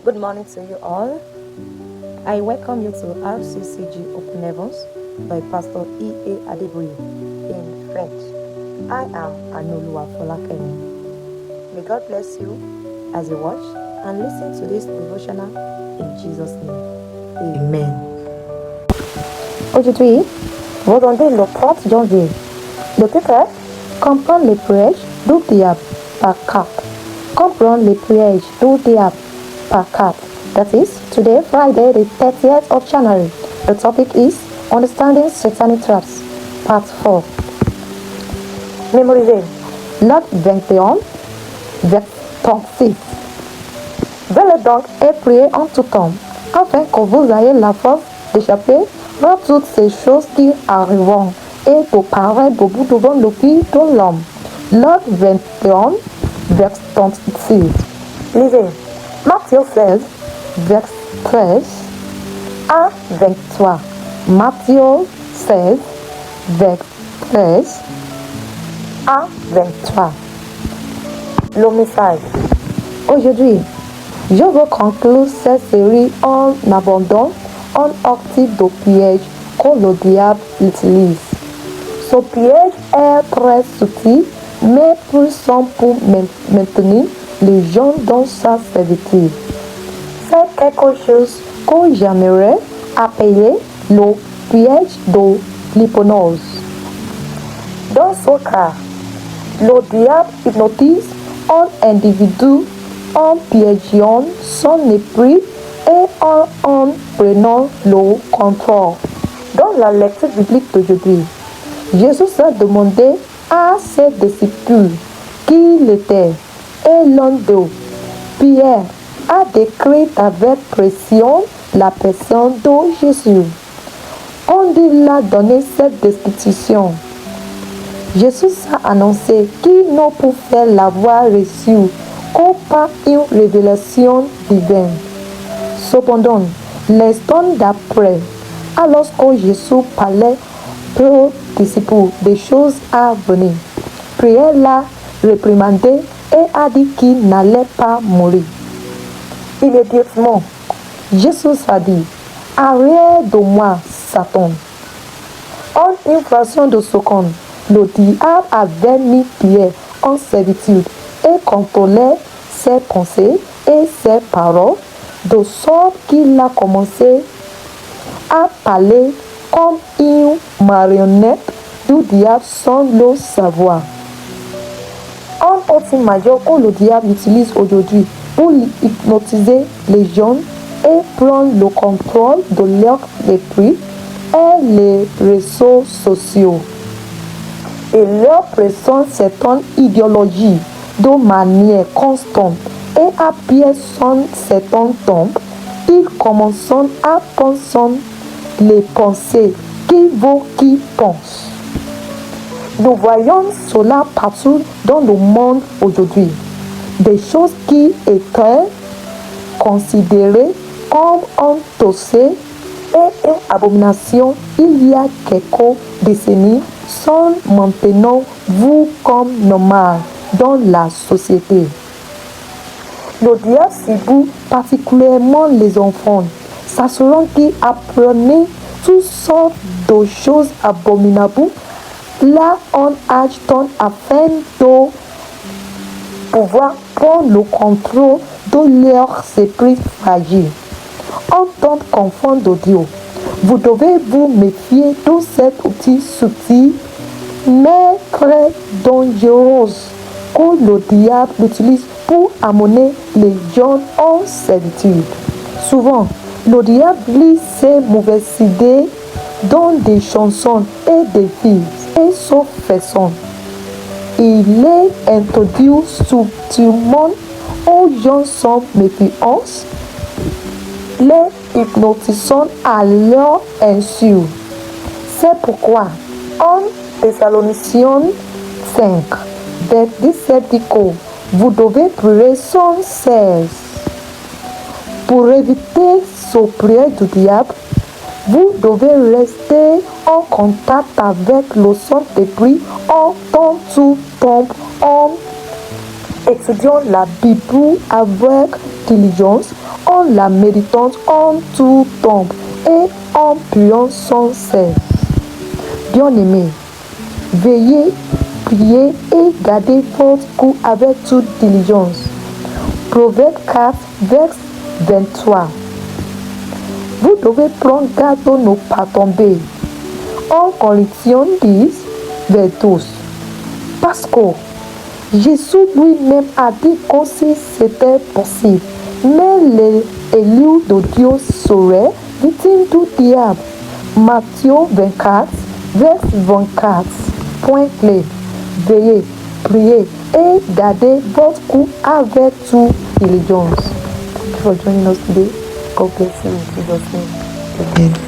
Good morning to you all. I welcome you to RCCG Open Heavens by Pastor E.A. Adeboye in French. I am Anoluwa Folakemi. May God bless you as you watch and listen to this devotional in Jesus' name. Amen. Aujourd'hui, vous rendez le 30 janvier. Le titre est Comprendre les pièges du diable par carte. Comprendre les pièges du diable par carte. That is, today, Friday, the 30th of January. The topic is Understanding Satanic Traps, Part 4. Mémorisez. Luc 21, verset 36. Venez donc et priez en tout temps, afin que vous ayez la force d'échapper à toutes ces choses qui arriveront et de paraître debout devant le Fils de l'homme. Luc 21, verset 36. Lisez. Matthieu 16, verset 13 à 23. Matthieu 16, verset 13 à 23. Le message. Aujourd'hui, je veux conclure cette série en abordant un type de piège que le diable utilise. Ce piège est très subtil, mais puissant pour maintenir les gens dans sa servitude. C'est quelque chose que j'aimerais appeler le piège de l'hypnose. Dans ce cas, le diable hypnotise un individu en piégeant son esprit et en prenant le contrôle. Dans la lecture biblique d'aujourd'hui, Jésus a demandé à ses disciples qui il était. Et l'un d'eux, Pierre, a décrit avec précision la personne de Jésus. Quand il a donné cette description, Jésus a annoncé qu'il ne pouvait l'avoir reçu que par une révélation divine. Cependant, l'instant d'après, alors que Jésus parlait aux disciples des choses à venir, Pierre l'a réprimandé et a dit qu'il n'allait pas mourir. Immédiatement, Jésus a dit, « Arrière de moi, Satan !» En une fraction de seconde, le diable avait mis Pierre en servitude et contrôlait ses pensées et ses paroles, de sorte qu'il a commencé à parler comme une marionnette du diable sans le savoir. Un outil majeur que le diable utilise aujourd'hui pour hypnotiser les gens et prendre le contrôle de leur esprit est les réseaux sociaux. Et leur présente certaines idéologies de manière constante et appuient sur certains temps, ils commencent à penser les pensées qui vaut qui pensent. Nous voyons cela partout dans le monde aujourd'hui. Des choses qui étaient considérées comme un tossé et une abomination il y a quelques décennies sont maintenant vues comme normales dans la société. Le diable cible particulièrement les enfants, s'assurant qu'ils apprenaient toutes sortes de choses abominables là en âge temps afin de pouvoir prendre le contrôle de leur esprit fragile. En tant qu'enfant de Dieu, vous devez vous méfier de cet outil subtil mais très dangereux que le diable utilise pour amener les gens en servitude. Souvent, le diable lit ses mauvaises idées dans des chansons et des films. Et sauf façon, il les introduit subtilement aux gens sans méfiance, les hypnotisant à leur insu. C'est pourquoi en Thessaloniciens 5, verset 17 dit que vous devez prier sans cesse. Pour éviter ce prière du diable, vous devez rester en contact avec le Saint-Esprit en temps tout temps, en Étudions la Bible avec diligence, en la méditant en tout temps et en priant sans cesse. Bien-aimés, veillez, priez et gardez votre cou avec toute diligence. Proverbe 4, verset 23. Vous devez prendre garde de ne pas tomber. En Corinthiens 10, verset 12. Parce que Jésus lui-même a dit que si c'était possible, mais les élus de Dieu seraient victimes du diable. Matthieu 24, verset 24. Point clé. Veillez, priez et gardez votre cou avec toute diligence. Thank you for joining us today. God bless you in Jesus' name. Amen.